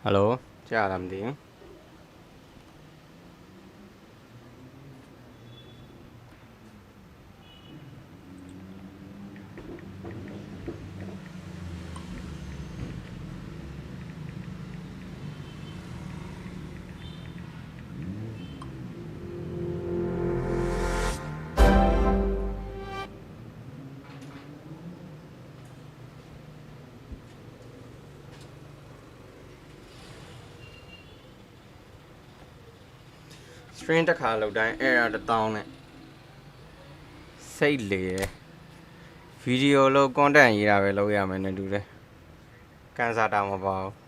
Hello, chào làm gì? Stream တစ်ခါလောက်တိုင်း error တစ်တောင်းနဲ့စိတ်လေတယ်ဗီဒီယိုလို့ content ရေးတာပဲလုပ်ရမယ်နဲ့တူတယ်ကန်စာတာမပါဘူး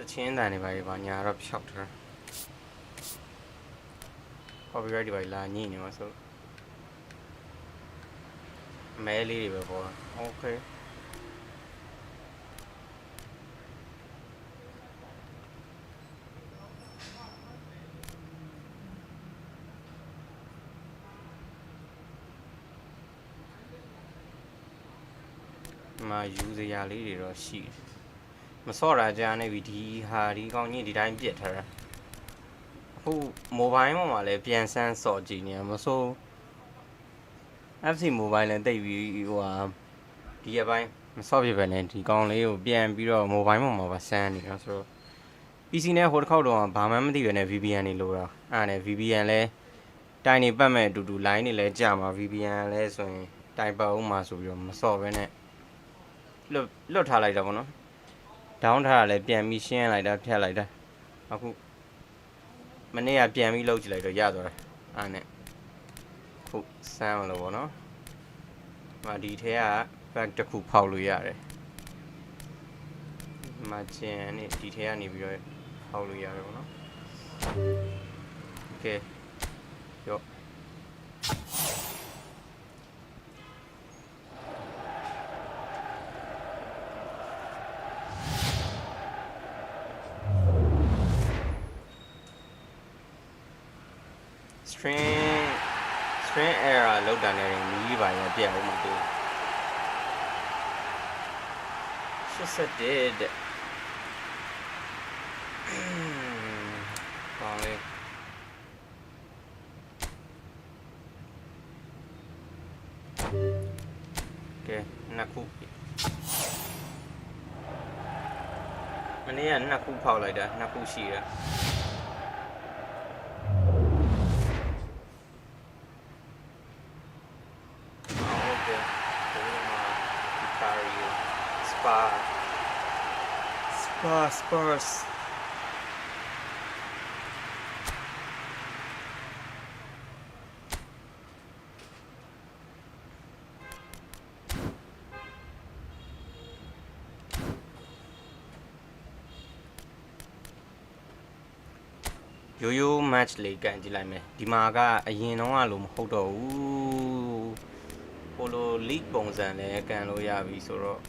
တချင်းတန်နေပါလေပါညာတော့ဖြောက်ထား copyright တွေပါလာညှိနေမှာဆိုမဲလေးတွေပဲပေါ့ okay မှာယူစရာလေးတွေတော့ရှိတယ်မစော့တာကြားနေပြီဒီဟာဒီကောင်းကြီးဒီတိုင်းပြစ်ထားတာအခု mobile မှာလည်းပြန်ဆန်းစော့ကြည့်နေရမဆိုး FC mobile လည်းတိတ်ပြီးဟိုဟာဒီအပိုင်းမစော့ပြပဲနဲ့ဒီကောင်းလေးကိုပြန်ပြီးတော့ mobile မှာပါဆန်းနေတော့ဆိုတော့ PC နဲ့ဟိုတစ်ခေါက်တော့ဘာမှမသိပဲနဲ့ VPN နေလို့တော့အဲ့ဒါနဲ့ VPN လဲတိုင်နေပတ်မဲ့အတူတူ line တွေလဲကြာမှာ VPN လဲဆိုရင်တိုင်ပတ်အောင်မှာဆိုပြီးတော့မစော့ပဲနဲ့လွတ်ထားလိုက်တာပေါ့နော် down ထားတာလဲပြန်ပြီးရှင်းလိုက်တာဖြတ်လိုက်တာအခုမနေ့ကပြန်ပြီးလုပ်ကြည့်လိုက်တော့ရသွားတယ်အဲ့နဲ့ခုစမ်းအောင်လို့ပေါ့နော်ဒီထဲက back တစ်ခုဖောက်လို့ရတယ်မကျန်နေဒီထဲကနေပြီးတော့ဖောက်လို့ရတယ်ပေါ့နော် okay ရော string error လောက်တာနဲ့မီးပါရင်ပြတ်အောင်မတူ87တဲ့ကောင်းလေကဲနှစ်ခုမနေ့ကနှစ်ခုဖောက်လိုက်တာနှစ်ခုရှိတယ်Spurs ရိုးရိုး match လေးကန်ကြည့်လိုက်မယ်ဒီမှာကအရင်တော့ကလို့မဟုတ်တော့ဘူးဟိုလို league ပုံစံလည်းကန်လို့ရပြီဆိုတော့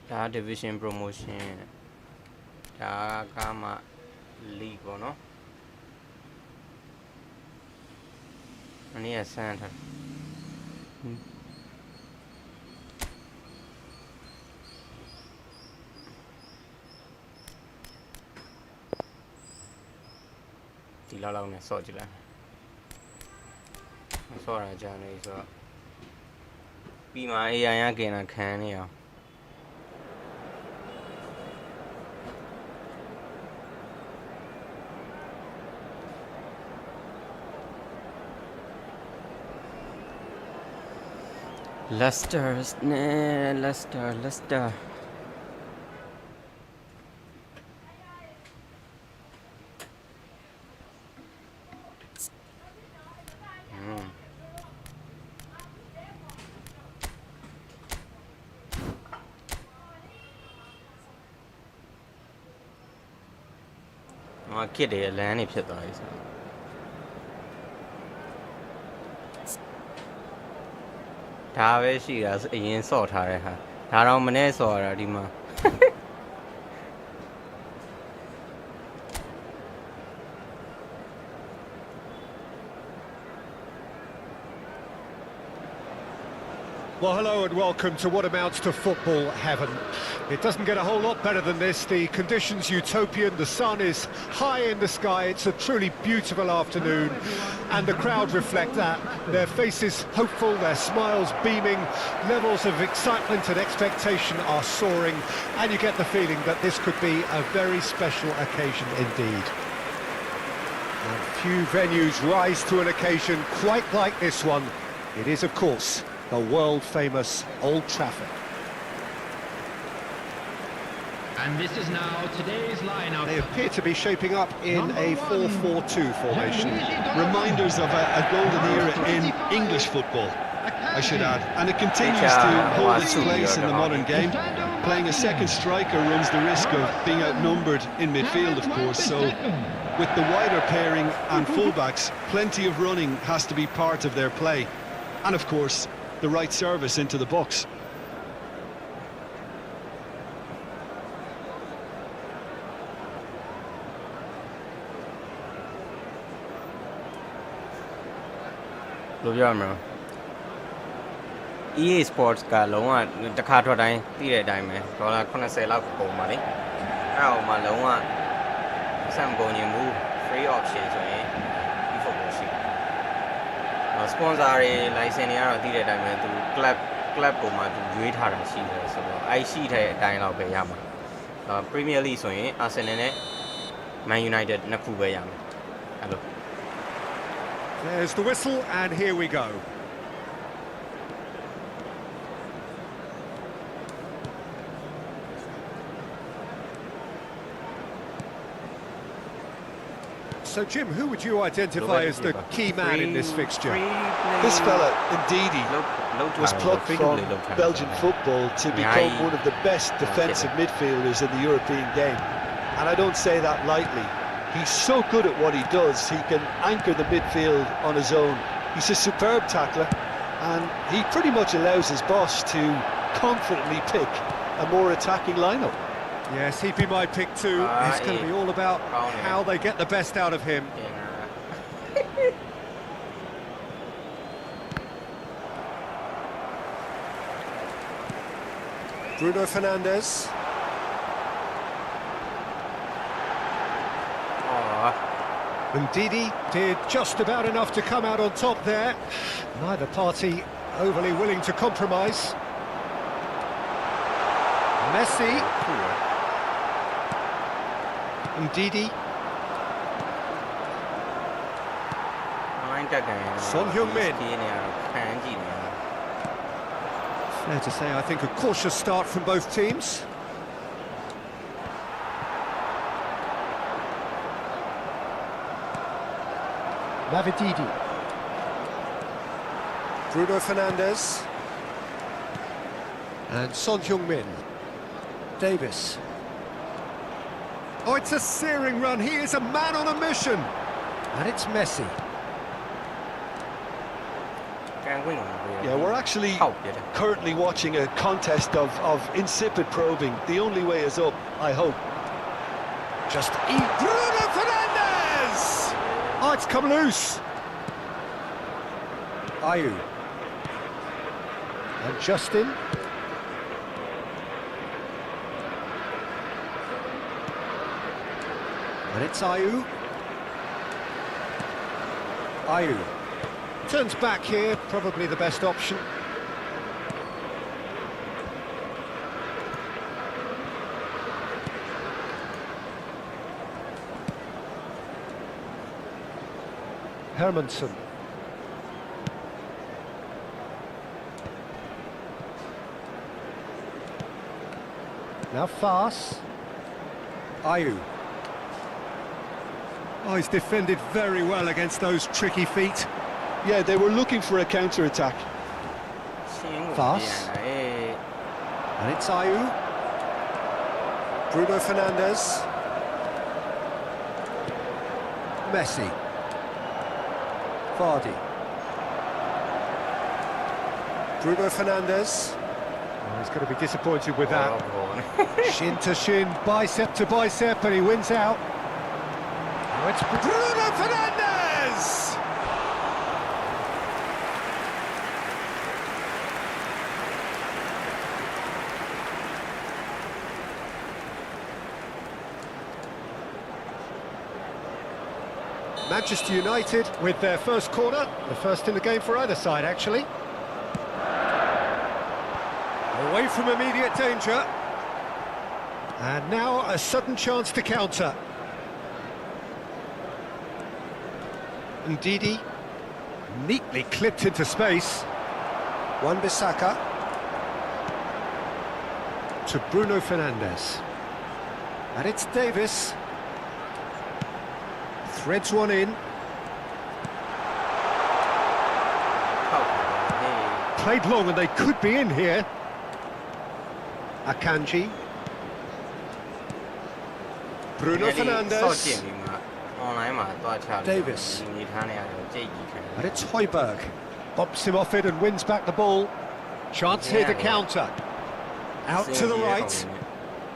ဒါ division promotion ဒါကမှ league ပေါ့နော်အနည်းဆန်းထားဒီလောက်နဲ့စော့ကြည့်လိုက်စော့ရကြနေဆိုတော့ပြီးမှ AI ရကင်တာခံနေအောင်Leicester နဲ့ Leicester ခစ်တယ်လမ်းနေဖြစ်သွားပြီဆို ဒ ဒါပဲရှိတာအရင်စော့ထားတဲ့ဟာဒါတော့မနဲ့စော့ရတာဒီမှာ Well, hello and welcome to what amounts to football heaven. It doesn't get a whole lot better than this. The conditions utopian, the sun is high in the sky, it's a truly beautiful afternoon, and the crowd reflect that. Their faces hopeful, their smiles beaming, levels of excitement and expectation are soaring, and you get the feeling that this could be a very special occasion indeed. And few venues rise to an occasion quite like this one. It is, of course, the world-famous Old Trafford. And this is now today's lineup. They appear to be shaping up in a 4-4-2 formation. Reminders of a golden era in English football, I should add. And it continues to hold its place in the modern game. Playing a second striker runs the risk of being outnumbered in midfield, of course, so with the wider pairing and fullbacks, plenty of running has to be part of their play. And of course, the right service into the box. eSports ကလုံးဝတစ်ခါထွက်တိုင်းသိတဲ့အတိုင်းပဲဒေါ်လာ80လောက်ပုံပါလေအဲ့ဒါမှလုံးဝစံကုန်ရင်မူ free option ဆိုရင် eFootball ရှိတယ်။ sponsor တွေ license တွေကတော့သိတဲ့အတိုင်းပဲသူ club ပုံမှာသူရွေးထားတာရှိတယ်ဆိုတော့အဲ့ရှိတဲ့အတိုင်းလောက်ပဲရမှာ။ Premier League ဆိုရင် Arsenal နဲ့ Man United နှစ်ခုပဲရမှာ။အဲ့လို There's the whistle and here we go. So, Jim, who would you identify as the key man in this fixture? This fella, Ndidi, was plucked from Belgian football to become one of the best defensive midfielders in the European game. And I don't say that lightly. He's so good at what he does, he can anchor the midfield on his own. He's a superb tackler, and he pretty much allows his boss to confidently pick a more attacking lineup. Yes, he'd be my pick too. It's going to be all about how they get the best out of him. Bruno Fernandes. Ndidi did just about enough to come out on top there. Neither party overly willing to compromise. Messi. Ndidi. Son Heung-min. Fair to say, I think a cautious start from both teams. Mavididi. Bruno Fernandes. And Son Heung-min. Davis. Oh, it's a searing run. He is a man on a mission. And it's Messi. Yeah, we're actually currently watching a contest of insipid probing. The only way is up, I hope. Just eat. Bruno Fernandes! Oh, it's come loose. Ayew. And Justin. And it's Ayew. Ayew. Turns back here, probably the best option. Hermansen. Now Fas. Ayew. Oh, he's defended very well against those tricky feet. Yeah, they were looking for a counter-attack. Fas. And it's Ayew. Bruno Fernandes. Messi. Vardy. Bruno Fernandes. Oh, he's going to be disappointed with that. Shin to shin, bicep to bicep, and he wins out. Oh, it's Bruno Fernandes! Manchester United with their first corner, the first in the game for either side, actually. Away from immediate danger. And now a sudden chance to counter. Ndidi, neatly clipped into space. Wan-Bissaka to Bruno Fernandes. And it's Davis. Threads one in. Played long and they could be in here. Akanji. Bruno Fernandes. Davis. And it's Højbjerg. Bumps him off it and wins back the ball. Chance here to counter. Out to the right.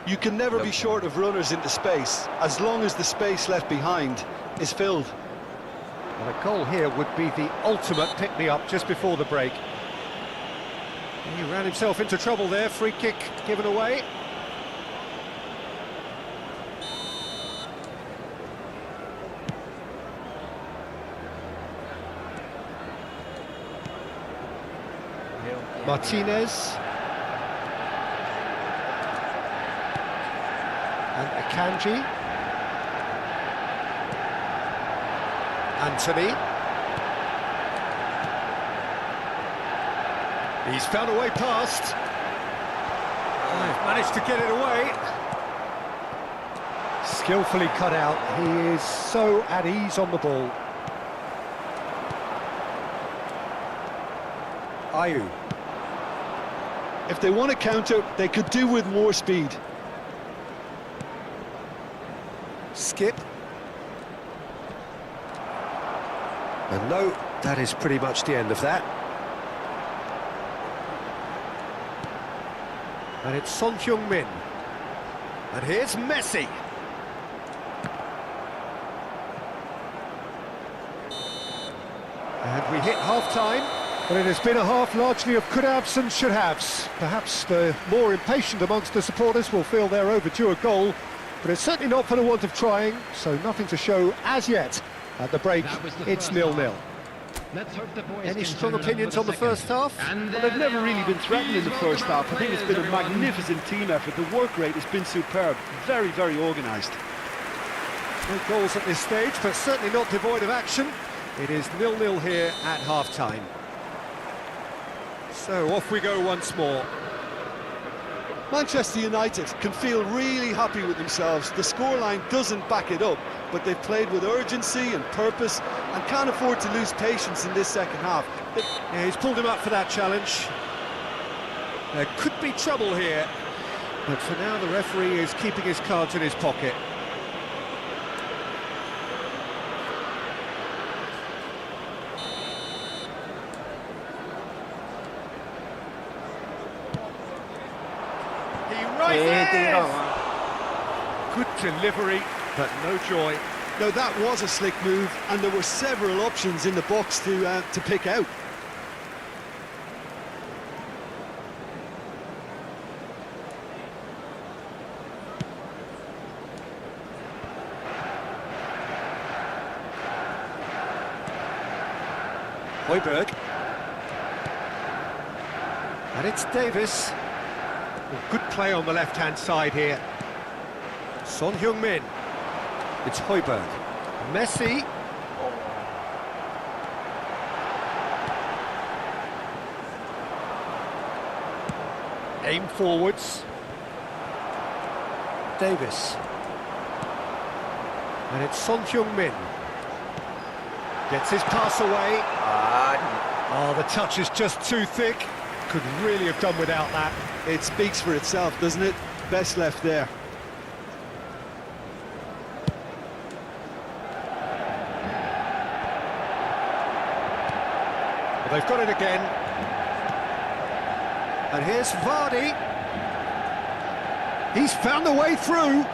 You can never be short of runners into space, as long as the space left behind is filled. And a goal here would be the ultimate pick-me-up just before the break. He ran himself into trouble there, free kick given away. Martinez. And Akanji. Anthony. He's found a way past. Managed to get it away. Skillfully cut out. He is so at ease on the ball. Ayew. If they want to counter, they could do with more speed. Skip. And no, that is pretty much the end of that. And it's Son Heung-min. And here's Messi. And we hit half-time, but it has been a half largely of could-haves and should-haves. Perhaps the more impatient amongst the supporters will feel they're overdue a goal, but it's certainly not for the want of trying, so nothing to show as yet. At the break, it's 0-0. Any strong opinions on the first half? Well, they've never really been threatened in the first half. I think it's been a magnificent team effort. The work rate has been superb. Very, very organised. No goals at this stage, but certainly not devoid of action. It is 0-0 here at half-time. So off we go once more. Manchester United can feel really happy with themselves. The scoreline doesn't back it up, but they've played with urgency and purpose and can't afford to lose patience in this second half. Yeah, he's pulled him up for that challenge. There could be trouble here, but for now the referee is keeping his cards in his pocket. Good delivery, but no joy. Now that was a slick move, and there were several options in the box to pick out. Højbjerg. And it's Davis. Good play on the left-hand side here. Son Heung-min. It's Højbjerg. Messi. Aim forwards. Davis. And it's Son Heung-min. Gets his pass away. Oh, the touch is just too thick. Could really have done without that. It speaks for itself, doesn't it? Best left there. Well, they've got it again. And here's Vardy. He's found the way through.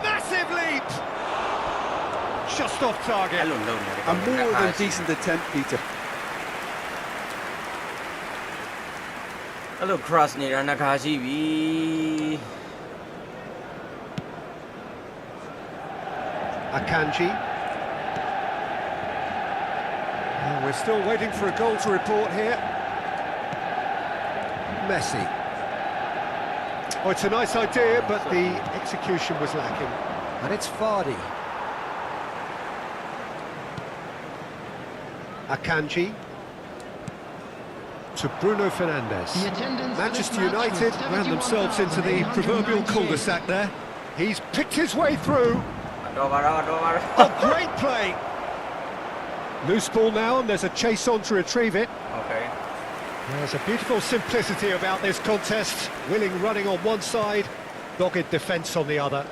Massive leap! Just off target. A more than decent attempt, Peter. A little cross near Nakashi. Akanji. Oh, we're still waiting for a goal to report here. Messi. Oh, it's a nice idea, but the execution was lacking. And it's Vardy. Akanji. To Bruno Fernandes. Manchester United ran themselves into the proverbial cul-de-sac there. He's picked his way through. Oh, great play! Loose ball now, and there's a chase on to retrieve it. Okay. There's a beautiful simplicity about this contest. Willing running on one side, dogged defence on the other.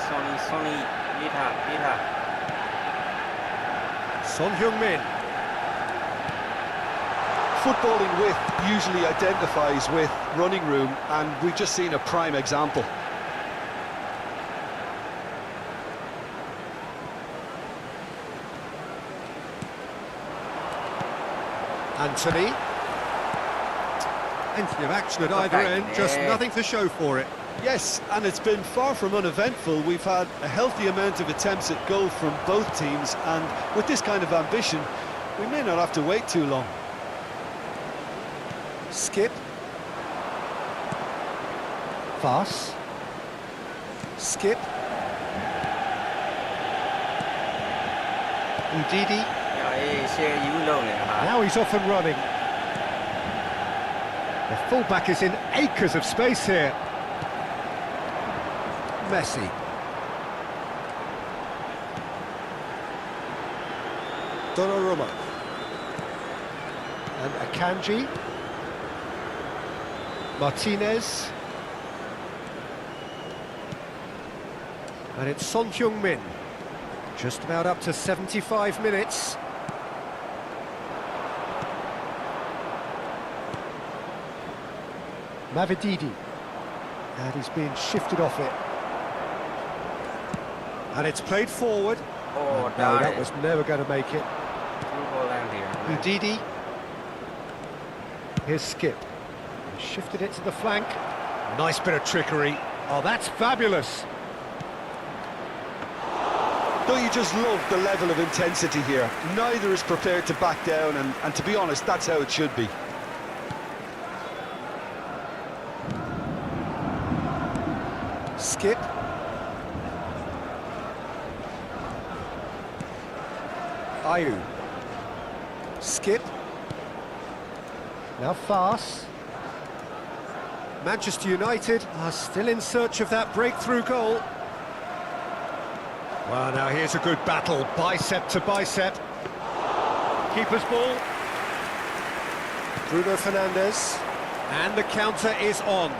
Sonny, Son Heung-min. Footballing width usually identifies with running room, and we've just seen a prime example. Anthony. Plenty of action at either end, just nothing to show for it. Yes, and it's been far from uneventful. We've had a healthy amount of attempts at goal from both teams, and with this kind of ambition, we may not have to wait too long. Skip. Pass. Skip. Udidi. Now he's off and running. The fullback is in acres of space here. Messi. Donnarumma. And Akanji. Martinez. And it's Son Heung-min. Just about up to 75 minutes. Mavididi. And he's being shifted off it. And it's played forward. Oh, no, that was never going to make it. Udidi. Here's Skip. He shifted it to the flank. Nice bit of trickery. Oh, that's fabulous. Don't you just love the level of intensity here? Neither is prepared to back down, and to be honest, that's how it should be. Skip. Ayew. Skip. Now Fas. Manchester United are still in search of that breakthrough goal. Well, now here's a good battle, bicep to bicep. Keeper's ball. Bruno Fernandes. And the counter is on.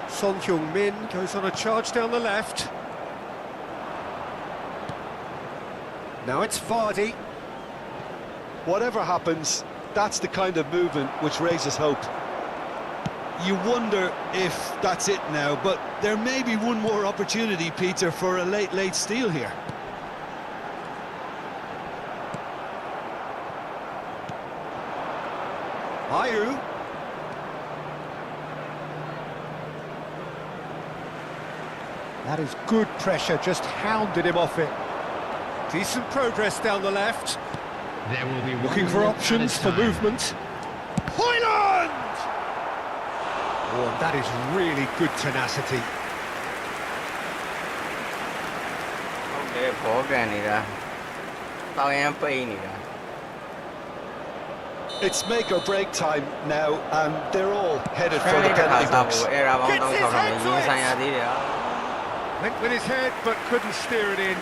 Son Heung-min goes on a charge down the left. Now it's Vardy. Whatever happens, that's the kind of movement which raises hope. You wonder if that's it now, but there may be one more opportunity, Peter, for a late steal here. Ayew. That is good pressure, just hounded him off it. Decent progress down the left. There will be looking for options for movement. Højlund! Oh, and that is really good tenacity. It's make or break time now, and they're all headed for the penalty box. Went with his head, but couldn't steer it in.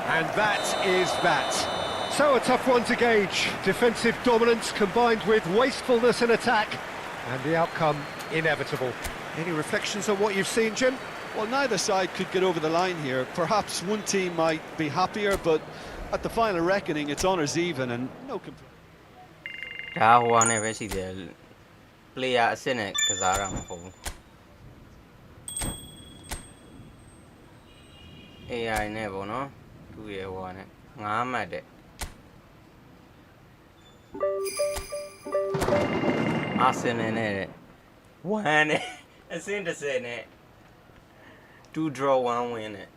And that is that. So a tough one to gauge. Defensive dominance combined with wastefulness in attack, and the outcome inevitable. Any reflections on what you've seen, Jim? Well, neither side could get over the line here. Perhaps one team might be happier, but at the final reckoning, it's honours even and no complaint. ဒါဟိုကနေပဲရှိတယ် player အစ်စ်နဲ့ကစားတာမဟုတ်ဘူး AI နဲ့ပေါ့နော်သူ့ရဲ့ဟိုကနေ9မှတ်တဲ့ Arsenal နဲ့1နဲ့အဆင့်30နဲ့2 draw 1 win နဲ့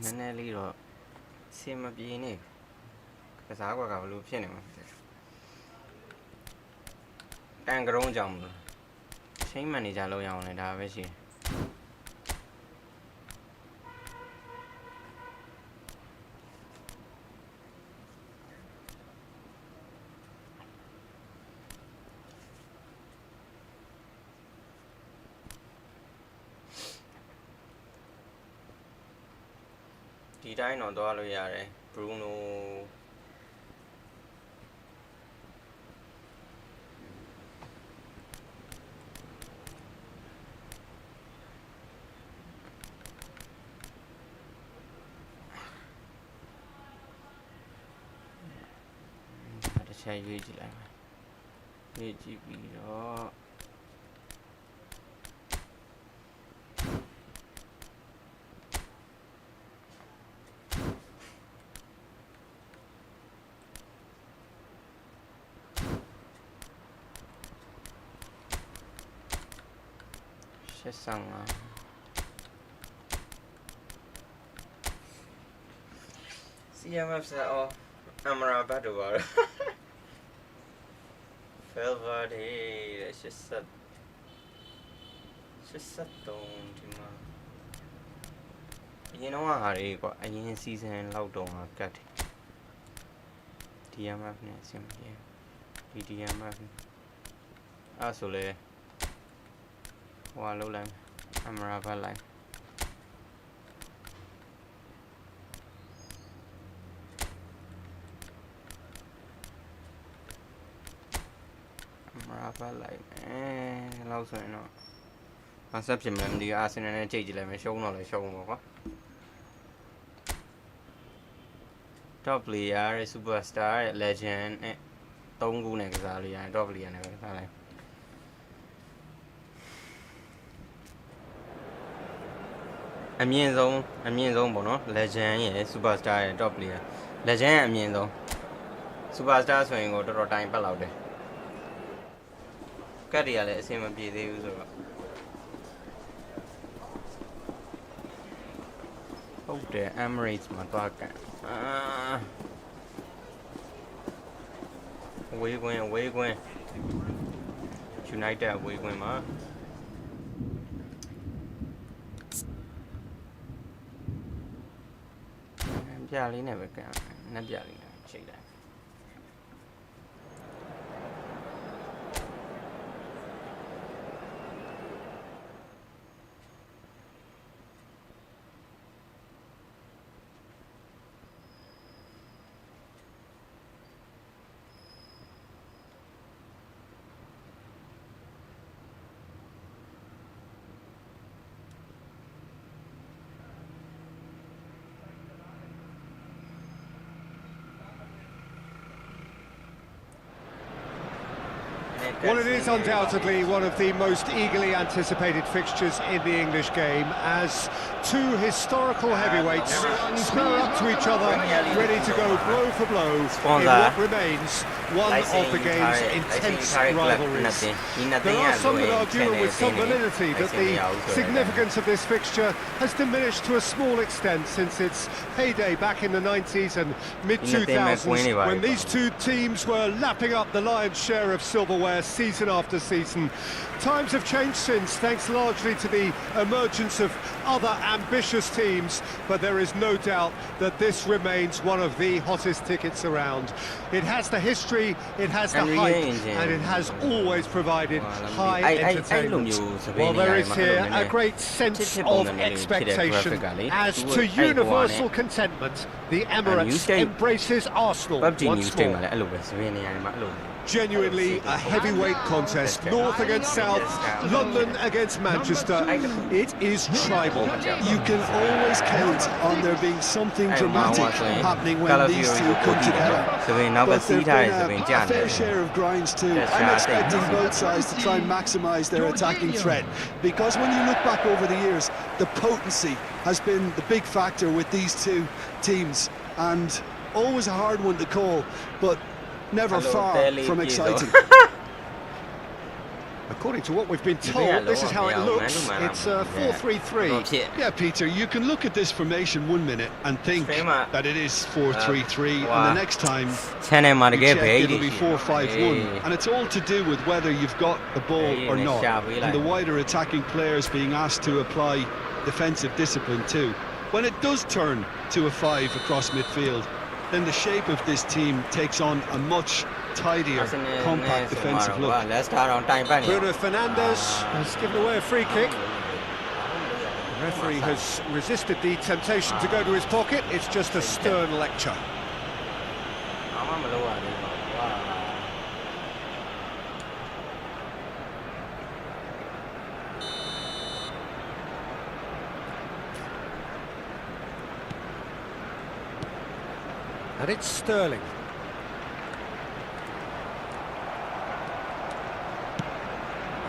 နည်းနည်းလေးတော့အဆင်မပြေနေကစားကွက်ကဘယ်လိုဖြစ်နေမှာတန်ကရုံးကြောင်မလို့ချင်းမန်နေဂျာလောက်ရအောင်လဲဒါပဲရှိတယ်ဒီတိုင်းတော့သွားလို့ရတယ် Bruno တစ်ချက်ရွေးကြည့်လိုက်မယ်ရွေးကြည့်ပြီးတော့85 CMF ဆက်အော်အမရာဘတ်တော့ပါတော့ Velverde 83ဒီမှာအရင်တော့ဟာတွေကွာအရင် season လောက်တော့ကတ်တယ် DMF နဲ့အဆင်ပြေ DMF အဲ့ဆိုလေဟိုလောက်လိုက်အမရာဘတ်လိုက်ပါလိုက်လောက်ဆိုရင်တော့ဘာဆက်ဖြစ်မလဲမသိဘူးအာဆင်နယ်နဲ့ကြိတ်ကြည့်လိုက်မယ်ရှုံးတော့လည်းရှုံးပေါ့ကွာ top player ရဲ့ superstar ရဲ့ legend နဲ့3ခုနဲ့ကစားလို့ရတယ် top player နဲ့ပဲကစားလိုက်အမြင့်ဆုံးပေါ့နော် legend ရဲ့ superstar ရဲ့ top player legend ရဲ့အမြင့်ဆုံး superstar ဆိုရင်ကိုတော်တော်တိုင်ပတ်လောက်တယ်ကတ်တွေကလည်းအဆင်မပြေသေးဘူးဆိုတော့ဟုတ်တယ် Emirates မှာသွားကန်ဝေးကွင်း United ဝေးကွင်းမှာပြလေးနဲ့ပဲကန်နက်ပြလေးနဲ့ချိန်လိုက်Well, it is undoubtedly one of the most eagerly anticipated fixtures in the English game as two historical heavyweights square up to each other, ready to go blow for blow in what remains one of the game's intense rivalries. There are some that argue with some validity that the significance of this fixture has diminished to a small extent since its heyday back in the 90s and mid-2000s, when these two teams were lapping up the lion's share of silverware season after season. Times have changed since, thanks largely to the emergence of other ambitious teams, but there is no doubt that this remains one of the hottest tickets around. It has the history, it has the hype, and it has always provided high entertainment. While there is here a great sense of expectation, as to universal contentment, the Emirates embraces Arsenal once more. Genuinely a heavyweight contest. North against South, London against Manchester. It is tribal. You can always count on there being something dramatic happening when these two come together. But there's been a fair share of grinds too. I'm expecting both sides to try and maximise their attacking threat, because when you look back over the years, the potency has been the big factor with these two teams, and always a hard one to call, but never far from exciting. According to what we've been told, this is how it looks. It's 4-3-3. Yeah, Peter, you can look at this formation 1 minute and think that it is 4-3-3, and the next time you check, it'll be 4-5-1. And it's all to do with whether you've got the ball or not, and the wider attacking players being asked to apply defensive discipline too. When it does turn to a 5 across midfield, then the shape of this team takes on a much tidier, compact defensive look. Bruno Fernandes has given away a free kick. The referee has resisted the temptation to go to his pocket. It's just a stern lecture. And it's Sterling.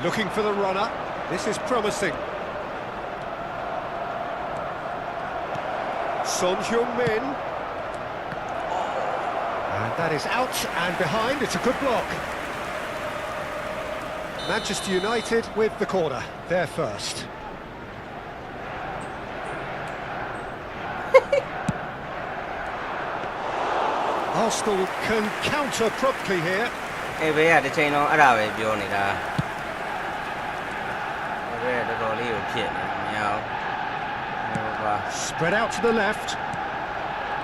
Looking for the runner. This is promising. Son Heung-min. And that is out and behind. It's a good block. Manchester United with the corner. They're first. Arsenal can counter promptly here. Spread out to the left.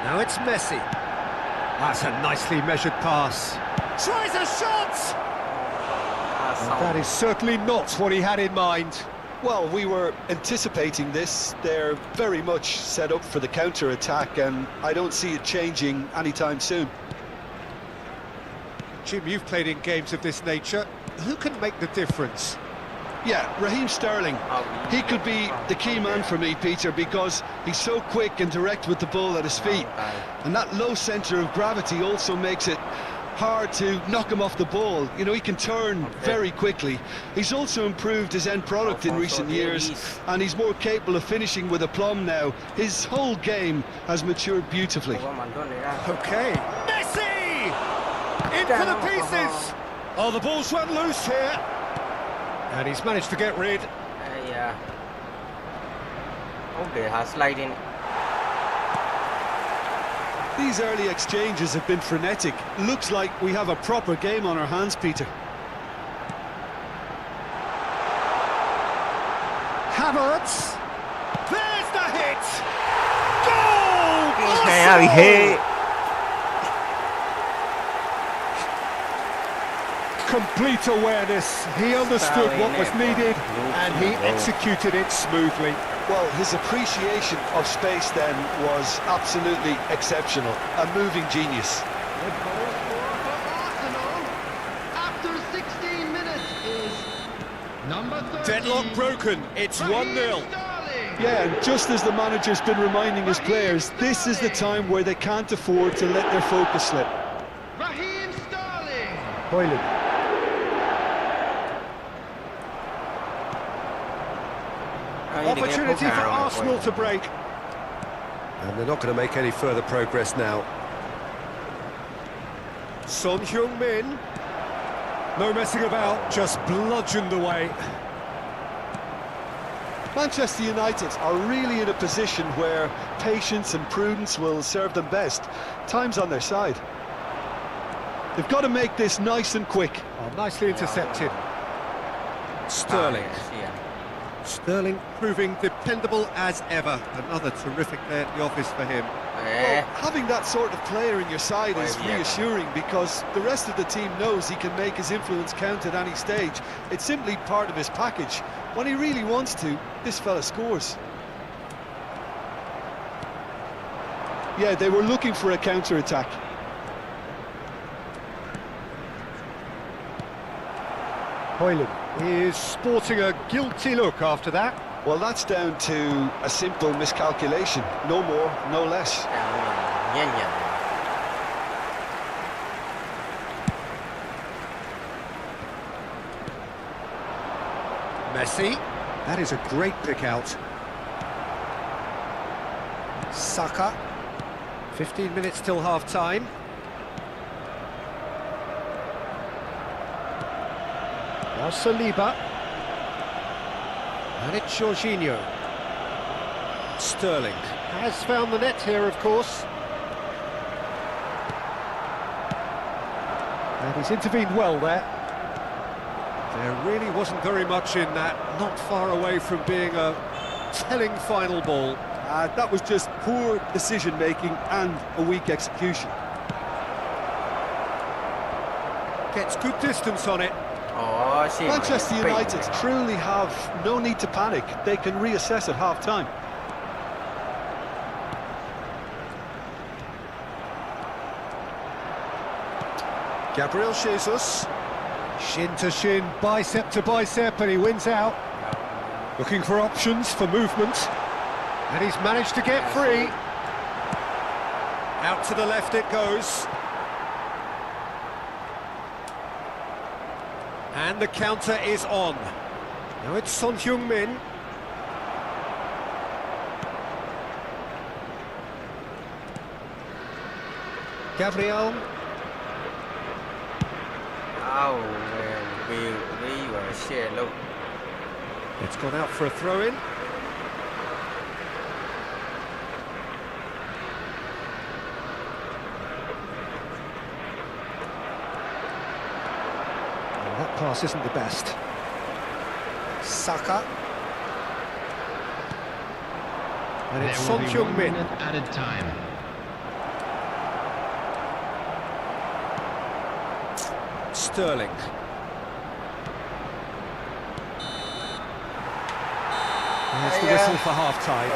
Now it's Messi. That's a nicely measured pass. Tries a shot! And that is certainly not what he had in mind. Well, we were anticipating this. They're very much set up for the counter-attack, and I don't see it changing anytime soon. Jim, you've played in games of this nature. Who can make the difference? Yeah, Raheem Sterling. He could be the key man for me, Peter, because he's so quick and direct with the ball at his feet. And that low centre of gravity also makes it hard to knock him off the ball. You know, he can turn very quickly. He's also improved his end product in recent years, and he's more capable of finishing with aplomb now. His whole game has matured beautifully. Okay. Messi! In for the pieces! Oh, the ball's run loose here. And he's managed to get rid. Yeah. Okay, sliding. These early exchanges have been frenetic. Looks like we have a proper game on our hands, Peter. Havertz. There's the hit. Goal! Okay, Complete awareness. He understood what was needed and he executed it smoothly. Well, his appreciation of space then was absolutely exceptional. A moving genius. After 16 minutes is number 13. Deadlock broken. It's 1-0. Yeah, and just as the manager's been reminding his players, this is the time where they can't afford to let their focus slip. Raheem Sterling. Hoyland. Opportunity for Arsenal to break. And they're not going to make any further progress now. Son Heung-min. No messing about, just bludgeoned away. Manchester United are really in a position where patience and prudence will serve them best. Time's on their side. They've got to make this nice and quick. Oh, nicely intercepted. Sterling. Sterling proving dependable as ever. Another terrific day at the office for him. Well, having that sort of player in your side is reassuring, because the rest of the team knows he can make his influence count at any stage. It's simply part of his package. When he really wants to, this fella scores. Yeah, they were looking for a counter-attack. Hoyland is sporting a guilty look after that. Well, that's down to a simple miscalculation. No more, no less. Messi. That is a great pick out. Saka. 15 minutes till half-time. Now Saliba. And it's Jorginho. Sterling has found the net here, of course. And he's intervened well there. There really wasn't very much in that, not far away from being a telling final ball. That was just poor decision-making and a weak execution. Gets good distance on it. Manchester United truly have no need to panic. They can reassess at half-time. Gabriel Jesus. Shin to shin, bicep to bicep, and he wins out. Looking for options for movement. And he's managed to get free. Out to the left it goes. And the counter is on. Now it's Son Heung-min. Gabriel. It's gone out for a throw-in. That pass isn't the best. Saka. And it's Son Heung-min. Added time. Sterling. There's the whistle for half-time.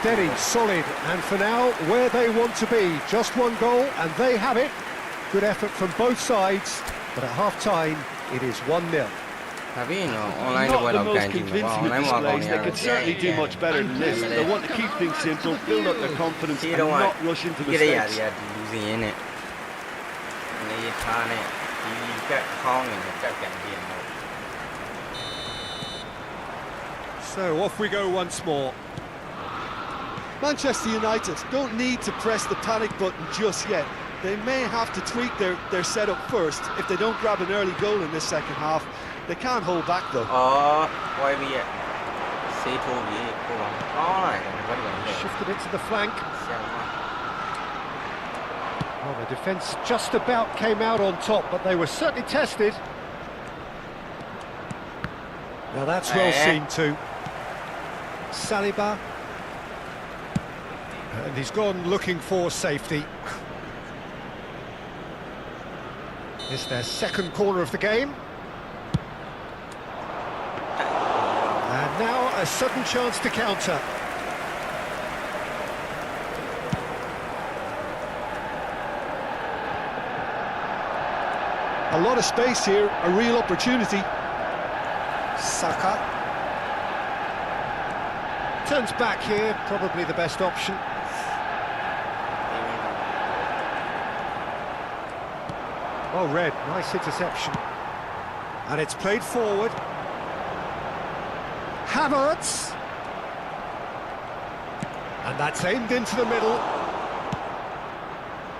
Steady, solid, and for now, where they want to be. Just one goal, and they have it. Good effort from both sides, but at half-time, it is 1-0. Not the most convincing of displays. They could certainly do much better than this. They want to keep things simple, build up their confidence, and not rush into mistakes. So off we go once more. Manchester United don't need to press the panic button just yet. They may have to tweak their setup first. If they don't grab an early goal in this second half, they can't hold back though. Shifted it to the flank. Well, the defence just about came out on top, but they were certainly tested. Now that's well seen too. Saliba. And he's gone looking for safety. It's their second corner of the game. And now a sudden chance to counter. A lot of space here, a real opportunity. Saka. Turns back here, probably the best option. Well read, nice interception. And it's played forward. Havertz. And that's aimed into the middle.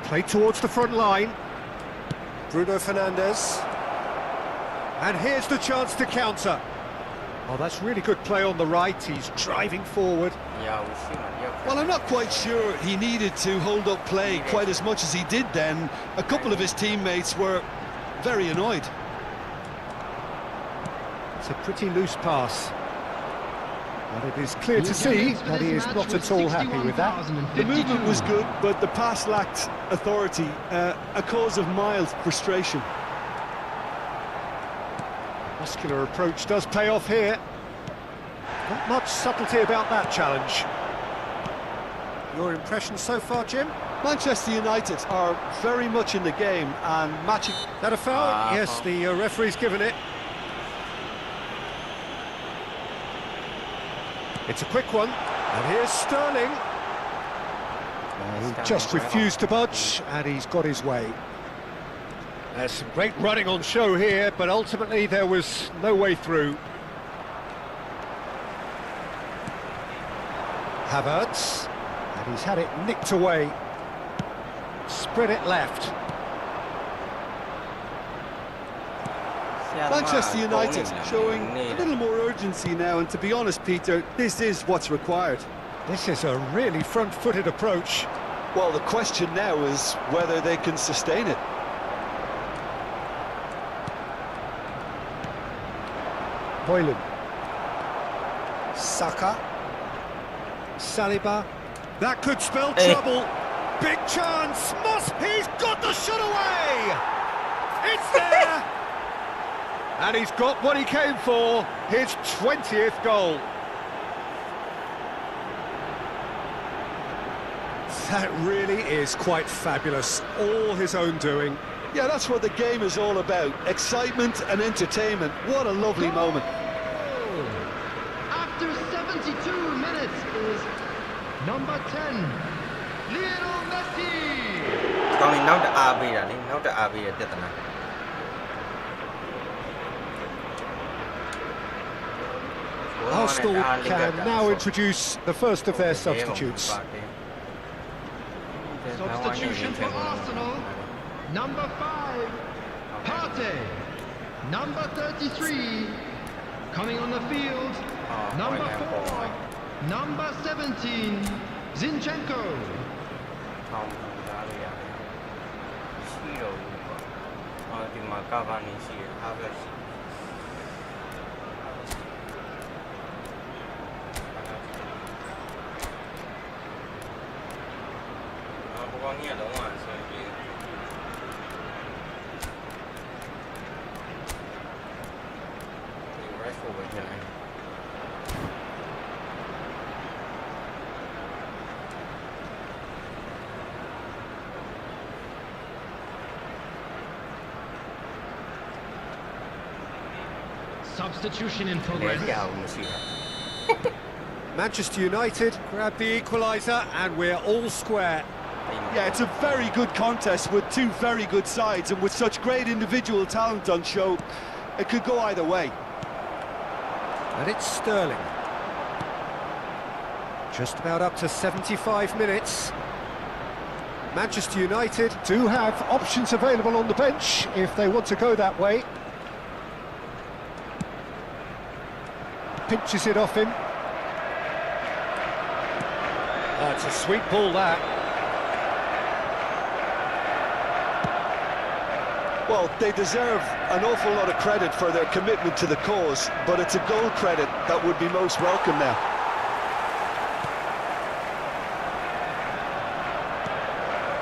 Played towards the front line. Bruno Fernandes. And here's the chance to counter. Oh, that's really good play on the right. He's driving forward. Well, I'm not quite sure he needed to hold up play quite as much as he did then. A couple of his teammates were very annoyed. It's a pretty loose pass. And it is clear to see that he is not at all happy with that. The movement was good, but the pass lacked authority, a cause of mild frustration. Muscular approach does pay off here. Not much subtlety about that challenge. Your impression so far, Jim? Manchester United are very much in the game and matching. That a foul? Yes, the referee's given it. It's a quick one, and here's Sterling. He just refused to budge, and he's got his way. There's some great running on show here, but ultimately there was no way through. Havertz, and he's had it nicked away. Spread it left. Manchester United showing a little more urgency now, and to be honest, Peter, this is what's required. This is a really front-footed approach. Well, the question now is whether they can sustain it. Boylan. Saka. Saliba. That could spell trouble. Big chance. He's got the shot away. It's there. And he's got what he came for. His 20th goal. That really is quite fabulous. All his own doing. Yeah, that's what the game is all about. Excitement and entertainment. What a lovely moment. After 72 minutes is number 10, Lionel Messi. Arsenal can now introduce the first of their substitutes. Substitution for Arsenal, number 5, Partey. Number 33, coming on the field, number 4, number 17, Zinchenko. Substitution in progress. Manchester United grab the equaliser, and we're all square. Yeah, it's a very good contest with two very good sides, and with such great individual talent on show, it could go either way. And it's Sterling. Just about up to 75 minutes. Manchester United do have options available on the bench if they want to go that way. Pinches it off him. That's a sweet ball, that. Well, they deserve an awful lot of credit for their commitment to the cause, but it's a goal credit that would be most welcome now.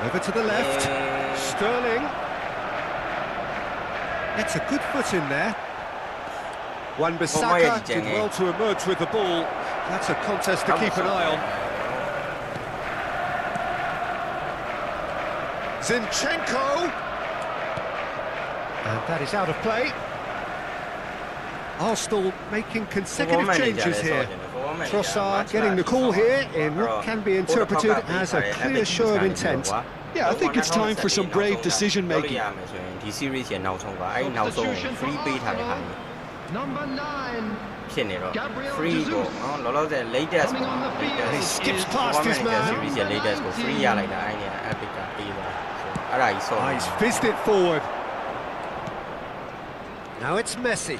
Over to the left. Sterling. It's a good foot in there. Wan-Bissaka did well to emerge with the ball. That's a contest to keep an eye on. Zinchenko! And that is out of play. Arsenal making consecutive changes here. Trossard getting the call here in what can be interpreted as a clear show of intent. Yeah, I think it's time for some brave decision-making. Substitution for Arsenal, number 9, free goal. Latest coming on the field. He skips past his man. He's fizzed it forward. Now it's Messi.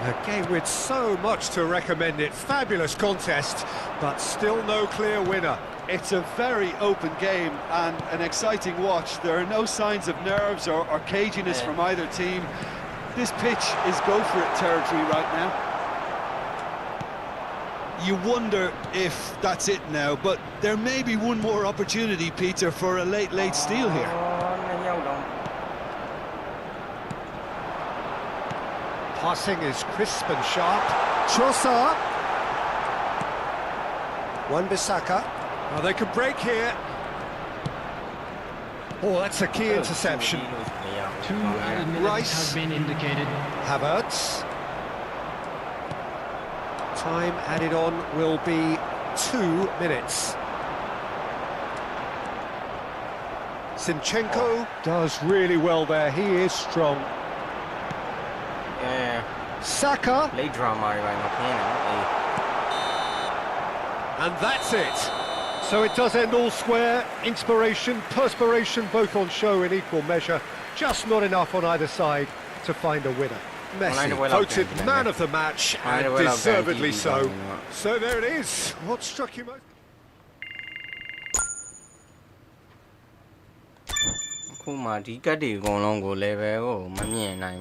A game with so much to recommend it. Fabulous contest, but still no clear winner. It's a very open game and an exciting watch. There are no signs of nerves or caginess from either team. This pitch is go-for-it territory right now. You wonder if that's it now, but there may be one more opportunity, Peter, for a late steal here. Passing is crisp and sharp. Trossard. Wan-Bissaka. Oh, they could break here. Oh, that's a key interception. 2 added minutes has been indicated. Havertz. Time added on will be 2 minutes. Zinchenko does really well there. He is strong. Yeah. Saka. Late drama And that's it. So it does end all square. Inspiration, perspiration, both on show in equal measure. Just not enough on either side to find a winner. Messi voted man of the match, and deservedly so. So there it is. What struck you most? ခုမှဒီကတ်တွေအကုန်လုံးကိုလည်းပဲဟိုမမြင်နိုင်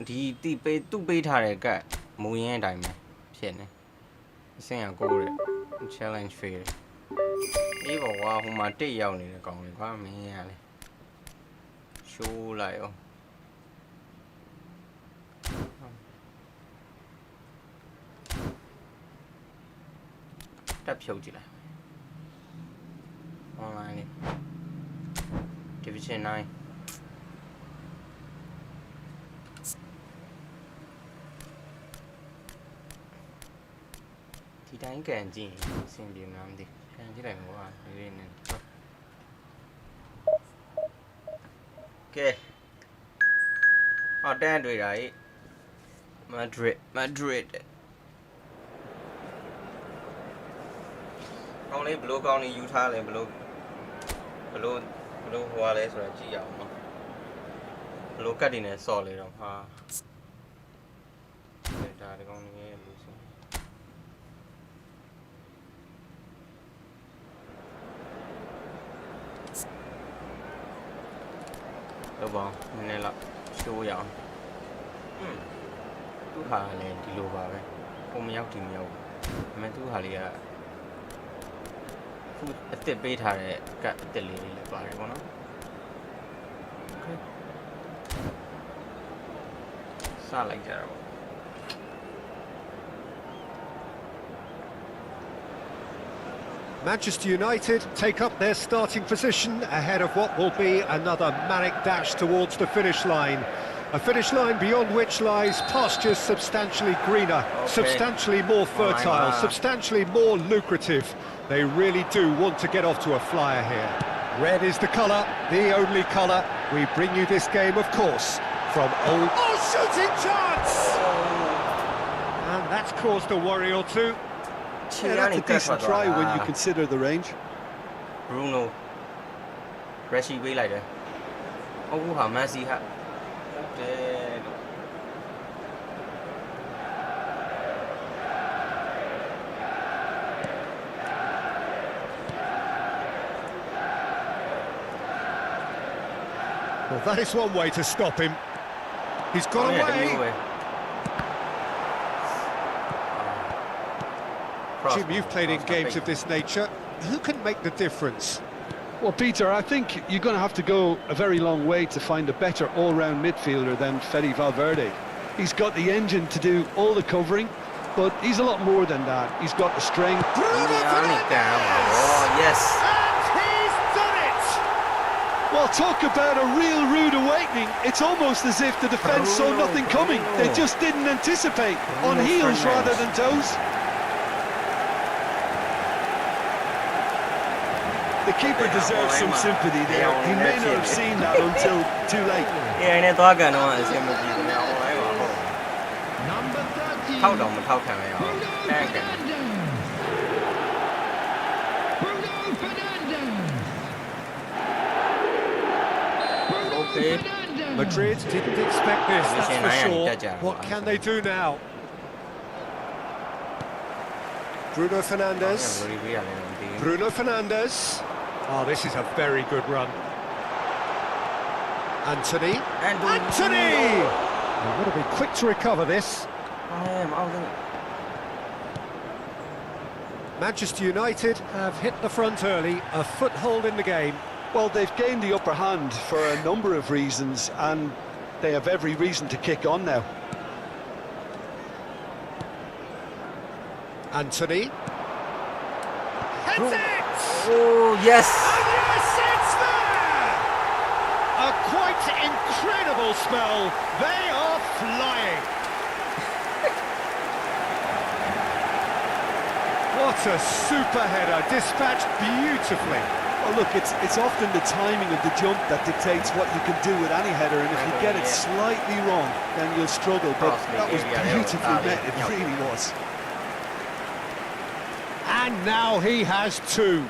ဘူးဒီပေးသူ့ပေးထားတဲ့ကတ်မူရင်းအတိုင်းပဲဖြစ်နေအဆင့်ကကိုတဲ့ challenge fail အေးဘောကွာဟိုမှာတစ်ရောက်နေတဲ့ကောင်လေးကွာမင်းရလေရှိုးလိုက်အောင်တက်ဖြုတ်ကြည့်လိုက် online လေး Division 9 ဒီတိုင်းကန်ကြည့်အဆင်ပြေမှာမသိကန်ကြည့်လိုက်ကွာလေးနဲ့ကဲတန်းတွေ့တာကြီး Madrid ကောင်းလေးဘလို့ကောင်းလေးယူထားလဲဘလို့ဟိုဟာလဲဆိုတော့ကြည့်ရအောင်နော်ဘလို့ကတ်တွေနဲ့စော်လေတော့ဟာဒါဒီကောင်းလေးရဲ့လို့ဆိုတော့ဘောနည်းနည်းလောက်ရှိုးရအောင်သူ့ဟာလည်းဒီလိုပါပဲပုံမရောက်ဒီမရောက်ဘူးဒါပေမဲ့သူ့ဟာလေးကအစ်စ်ပေးထားတဲ့ကတ်အစ်စ်လေးလည်းပါတယ်ပေါ့နော်စလိုက်ကြတော့ Manchester United take up their starting position ahead of what will be another manic dash towards the finish line. A finish line beyond which lies pastures substantially greener, substantially more fertile, substantially more lucrative. They really do want to get off to a flyer here. Red is the colour, the only colour. We bring you this game, of course, from Old... Oh, shooting chance! And that's caused a worry or two. Yeah, that's a decent try when you consider the range. Bruno. Rashi way like that. Oh, how Messi ha. Well, that is one way to stop him. He's got away. Jim, you've played in games of this nature. Who can make the difference? Well, Peter, I think you're going to have to go a very long way to find a better all-round midfielder than Fede Valverde. He's got the engine to do all the covering, but he's a lot more than that. He's got the strength. Oh, yes. And he's done it! Well, talk about a real rude awakening. It's almost as if the defence saw nothing coming. They just didn't anticipate. On heels rather than toes. The keeper deserves some sympathy there. He may not have seen that until too late. Yeah, and talk no one is him with you now. Number 13. How long how can I Bruno Fernandes. Okay. Madrid didn't expect this, that's for sure. What can they do now? Bruno Fernandes. Bruno Fernandes. Oh, this is a very good run. Anthony. Anthony! They've got to be quick to recover this. Manchester United have hit the front early, a foothold in the game. Well, they've gained the upper hand for a number of reasons, and they have every reason to kick on now. Anthony. Heads it! Oh, yes! And yes, it's there! A quite incredible spell. They are flying. What a super header, dispatched beautifully. Well, look, it's often the timing of the jump that dictates what you can do with any header, and if you get it slightly wrong, then you'll struggle. But that was beautifully met, it really was. And now he has two.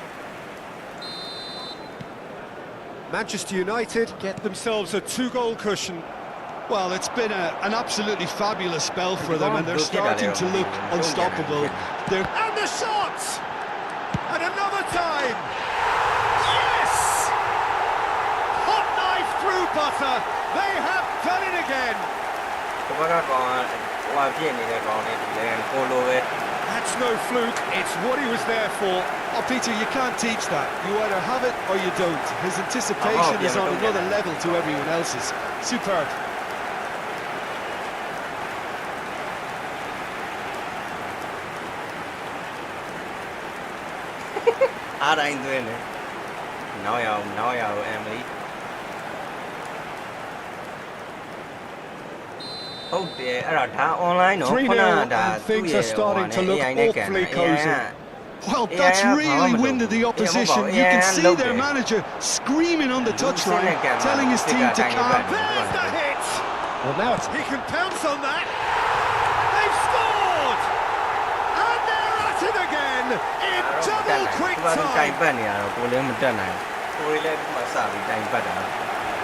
Manchester United get themselves a two-goal cushion. Well, it's been an absolutely fabulous spell for them, and they're starting to look unstoppable. And the shot! And another time! Yes! Hot knife through butter. They have done it again. That's no fluke, it's what he was there for. Oh, Peter, you can't teach that. You either have it or you don't. His anticipation is on another level to everyone else's. Superb. online, 3-0, and things are starting to look awfully cosy. Well, that's really winded the opposition. You can see their manager screaming on the touchline, telling his team to calm. There's the hit! Well, now he can pounce on that. They've scored! And they're at it again in double quick time.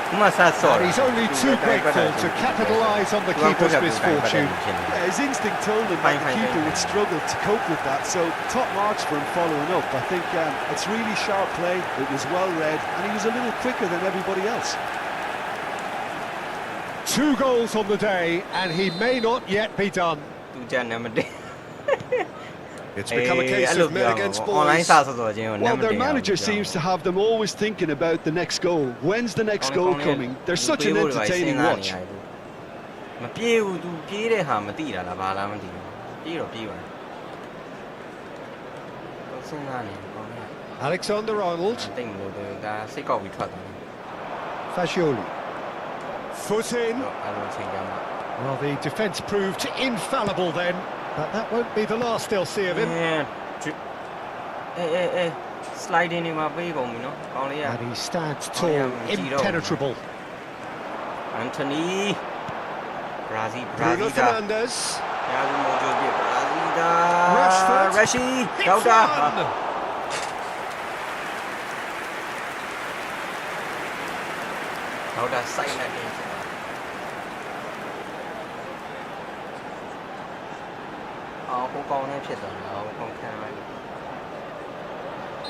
And he's only too grateful to capitalise on the keeper's misfortune. Yeah, his instinct told him that the keeper would struggle to cope with that, so top marks for him following up. I think it's really sharp play, it was well read, and he was a little quicker than everybody else. 2 goals on the day, and he may not yet be done. It's become a case of men against boys. Well, their manager seems to have them always thinking about the next goal. When's the next goal coming? They're such an entertaining watch. Alexander-Arnold. Fagioli. Foot in. Well, the defence proved infallible then, but that won't be the last they'll see of him. Slide in my baby, And he stands tall, impenetrable. Anthony. Bruno Fernandes. Rashford.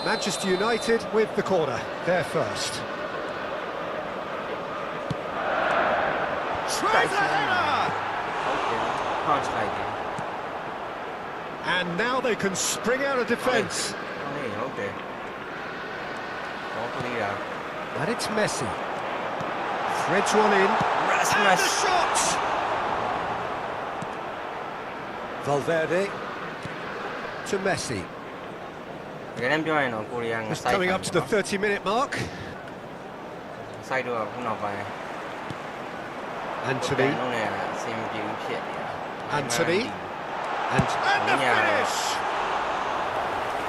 Manchester United with the corner, they're first. Tries a header! And now they can spring out of defence. And it's Messi. Threads one in. And the shot! Valverde to Messi. Just coming up to the 30-minute mark. Anthony. Anthony. And the finish!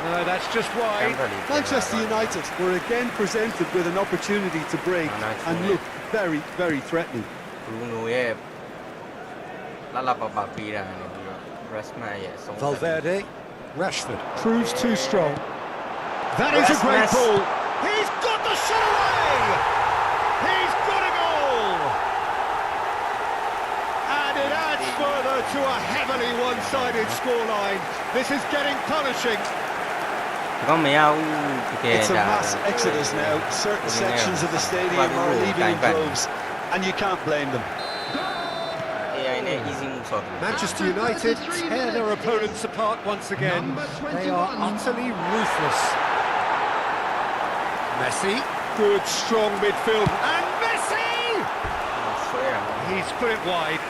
No, that's just wide. Manchester United were again presented with an opportunity to break and look very, very threatening. Valverde. Rashford proves too strong. That is a great ball. He's got the shot away! He's got a goal! And it adds further to a heavily one-sided scoreline. This is getting punishing. It's a mass exodus now. Certain sections of the stadium are leaving in droves, and you can't blame them. Manchester United tear their opponents apart once again. They are utterly ruthless. Messi, good strong midfield, and Messi! He's put it wide.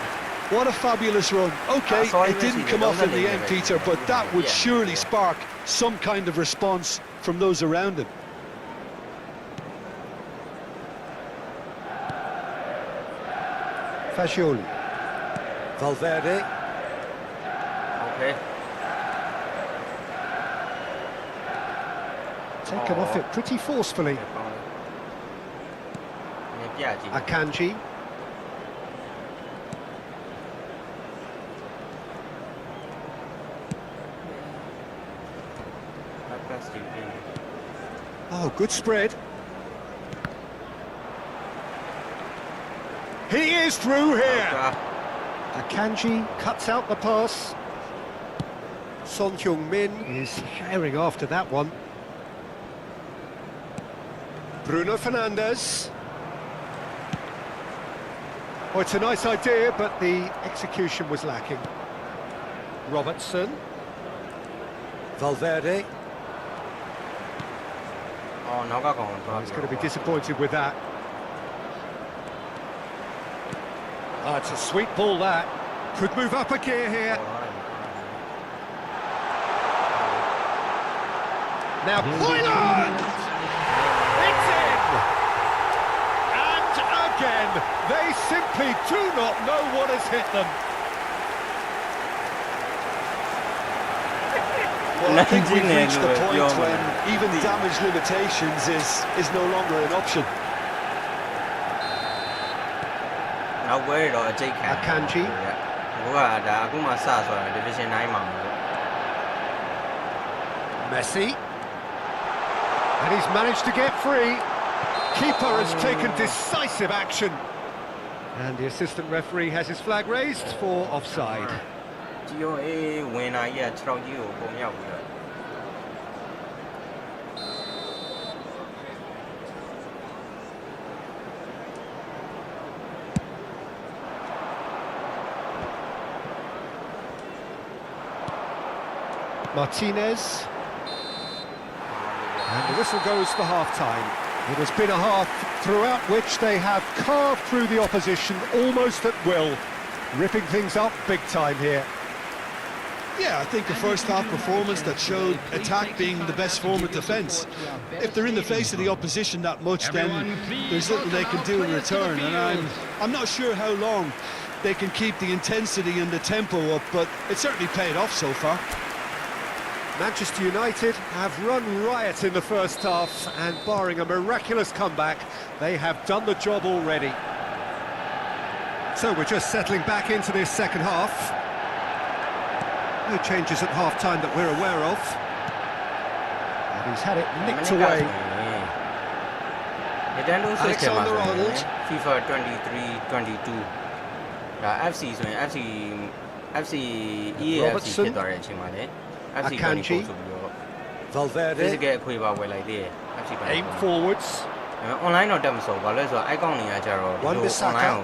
What a fabulous run. Okay, it didn't come off in the end, Peter, but that would surely spark some kind of response from those around him. Fagioli. Valverde. Taken off it pretty forcefully. Akanji. Oh, good spread. He is through here. Akanji cuts out the pass. Son Heung-min is herring after that one. Bruno Fernandes. Oh, it's a nice idea, but the execution was lacking. Robertson. Valverde. Oh, he's going to be disappointed with that. Oh, it's a sweet ball, that. Could move up a gear here. Now, Hoyland! It's in! And again, they simply do not know what has hit them. Well, I think we've reached the point when even damage limitations is no longer an option. Akanji. Messi. And he's managed to get free. Keeper has taken decisive action. And the assistant referee has his flag raised for offside. Martinez. And the whistle goes for half-time. It has been a half throughout which they have carved through the opposition almost at will, ripping things up big time here. Yeah, I think a first-half performance that showed attack being the best form of defence. If they're in the face of the opposition that much, then there's little they can do in return, and I'm not sure how long they can keep the intensity and the tempo up, but it certainly paid off so far. Manchester United have run riot in the first half, and barring a miraculous comeback, they have done the job already. So we're just settling back into this second half. No changes at half-time that we're aware of. And he's had it nicked away. Alexander-Arnold. FIFA 23-22. FC EAFC Akanji. Valverde. Aim forwards. Online Wan-Bissaka.